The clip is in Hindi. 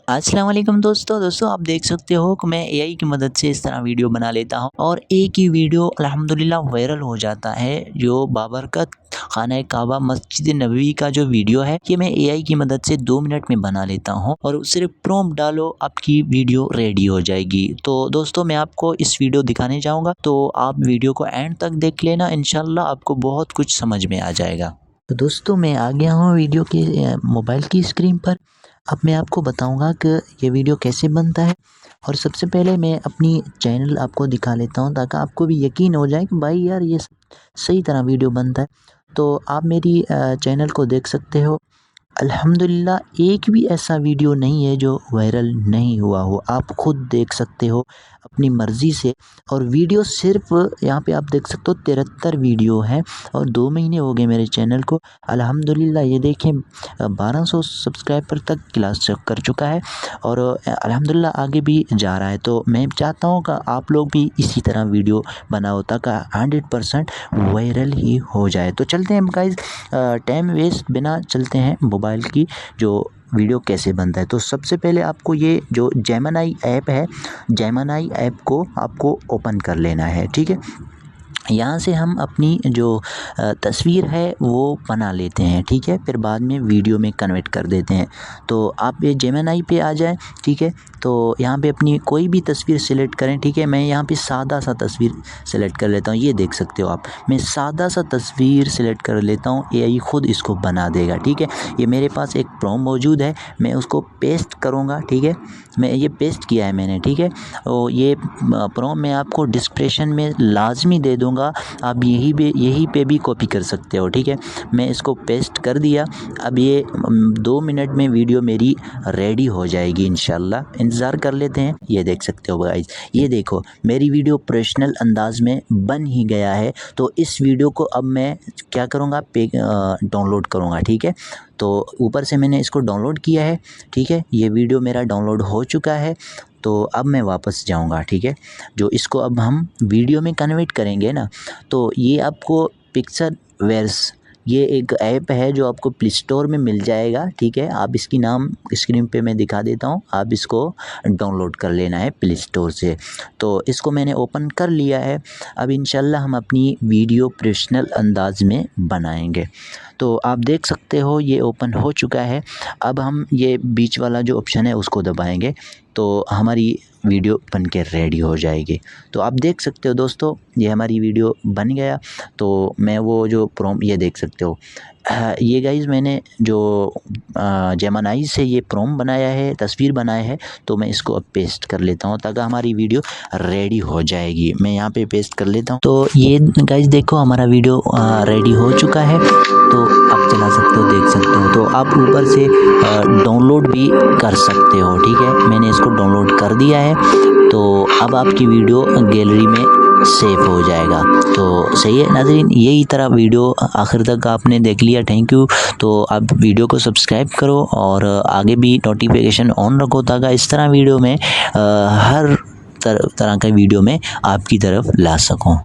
अस्सलाम वालेकुम दोस्तों आप देख सकते हो कि मैं एआई की मदद से इस तरह वीडियो बना लेता हूँ और एक ही वीडियो अल्हम्दुलिल्लाह वायरल हो जाता है। जो बाबरकत खाना काबा मस्जिद नबवी का जो वीडियो है ये मैं एआई की मदद से 2 मिनट में बना लेता हूँ और सिर्फ प्रॉम्प्ट डालो आपकी वीडियो रेडी हो जाएगी। तो दोस्तों मैं आपको इस वीडियो दिखाने जाऊँगा, तो आप वीडियो को एंड तक देख लेना, इंशाल्लाह आपको बहुत कुछ समझ में आ जाएगा। तो दोस्तों मैं आ गया हूँ वीडियो के मोबाइल की स्क्रीन पर। अब मैं आपको बताऊंगा कि ये वीडियो कैसे बनता है और सबसे पहले मैं अपनी चैनल आपको दिखा लेता हूँ ताकि आपको भी यकीन हो जाए कि भाई यार ये सही तरह वीडियो बनता है। तो आप मेरी चैनल को देख सकते हो। अल्हम्दुलिल्लाह एक भी ऐसा वीडियो नहीं है जो वायरल नहीं हुआ हो। आप खुद देख सकते हो अपनी मर्ज़ी से। और वीडियो सिर्फ यहाँ पे आप देख सकते हो 73 वीडियो हैं और 2 महीने हो गए मेरे चैनल को। अल्हम्दुलिल्लाह ये देखें 1200 सब्सक्राइबर तक क्लास कर चुका है और अल्हम्दुलिल्लाह आगे भी जा रहा है। तो मैं चाहता हूँ कि आप लोग भी इसी तरह वीडियो बनाओ ताकि 100% वायरल ही हो जाए। तो चलते हैं गाइस, टाइम वेस्ट बिना चलते हैं मोबाइल की जो वीडियो कैसे बनता है। तो सबसे पहले आपको ये जो जेमिनी ऐप है, जेमिनी ऐप को आपको ओपन कर लेना है, ठीक है। यहाँ से हम अपनी जो तस्वीर है वो बना लेते हैं, ठीक है, फिर बाद में वीडियो में कन्वर्ट कर देते हैं। तो आप ये जेमिनी पे आ जाएं, ठीक है। तो यहाँ पे अपनी कोई भी तस्वीर सिलेक्ट करें, ठीक है। मैं यहाँ पे सादा सा तस्वीर सिलेक्ट कर लेता हूँ, ये देख सकते हो आप। मैं सादा सा तस्वीर सिलेक्ट कर लेता हूँ, एआई खुद इसको बना देगा, ठीक है। ये मेरे पास एक प्रॉम्प्ट मौजूद है, मैं उसको पेस्ट करूँगा, ठीक है। मैं ये पेस्ट किया है मैंने, ठीक है। और ये प्रॉम्प्ट मैं आपको डिस्क्रिप्शन में लाजमी दे दूँगा, आप यहीं पे भी कॉपी कर सकते हो, ठीक है। मैं इसको पेस्ट कर दिया। अब ये 2 मिनट में वीडियो मेरी रेडी हो जाएगी इंशाल्लाह। इंतज़ार कर लेते हैं। ये देख सकते हो गाइस, ये देखो मेरी वीडियो प्रोफेशनल अंदाज में बन ही गया है। तो इस वीडियो को अब मैं क्या करूँगा, डाउनलोड करूँगा, ठीक है। तो ऊपर से मैंने इसको डाउनलोड किया है, ठीक है। ये वीडियो मेरा डाउनलोड हो चुका है। तो अब मैं वापस जाऊंगा, ठीक है। जो इसको अब हम वीडियो में कन्वर्ट करेंगे ना, तो ये आपको पिक्सलवेयर्स, ये एक ऐप है जो आपको प्ले स्टोर में मिल जाएगा, ठीक है। आप इसकी नाम स्क्रीन पे मैं दिखा देता हूँ, आप इसको डाउनलोड कर लेना है प्ले स्टोर से। तो इसको मैंने ओपन कर लिया है। अब इंशाल्लाह हम अपनी वीडियो प्रोफेशनल अंदाज में बनाएंगे। तो आप देख सकते हो ये ओपन हो चुका है। अब हम ये बीच वाला जो ऑप्शन है उसको दबाएंगे तो हमारी वीडियो बन के रेडी हो जाएगी। तो आप देख सकते हो दोस्तों, ये हमारी वीडियो बन गया। तो मैं वो जो प्रॉम्प्ट ये देख सकते हो, ये गाइज़ मैंने जो जेमिनी से ये प्रॉम्प्ट बनाया है, तस्वीर बनाया है। तो मैं इसको अब पेस्ट कर लेता हूँ ताकि हमारी वीडियो रेडी हो जाएगी। मैं यहाँ पे पेस्ट कर लेता हूँ। तो ये गाइज़ देखो हमारा वीडियो रेडी हो चुका है। तो आप चला सकते हो, देख सकते हो। तो आप ऊपर से डाउनलोड भी कर सकते हो, ठीक है। मैंने इसको डाउनलोड कर दिया है। तो अब आपकी वीडियो गैलरी में सेव हो जाएगा। तो सही है नाज़रीन, यही तरह वीडियो आखिर तक आपने देख लिया, थैंक यू। तो आप वीडियो को सब्सक्राइब करो और आगे भी नोटिफिकेशन ऑन रखो ताकि इस तरह वीडियो में हर तरह का वीडियो में आपकी तरफ ला सकूं।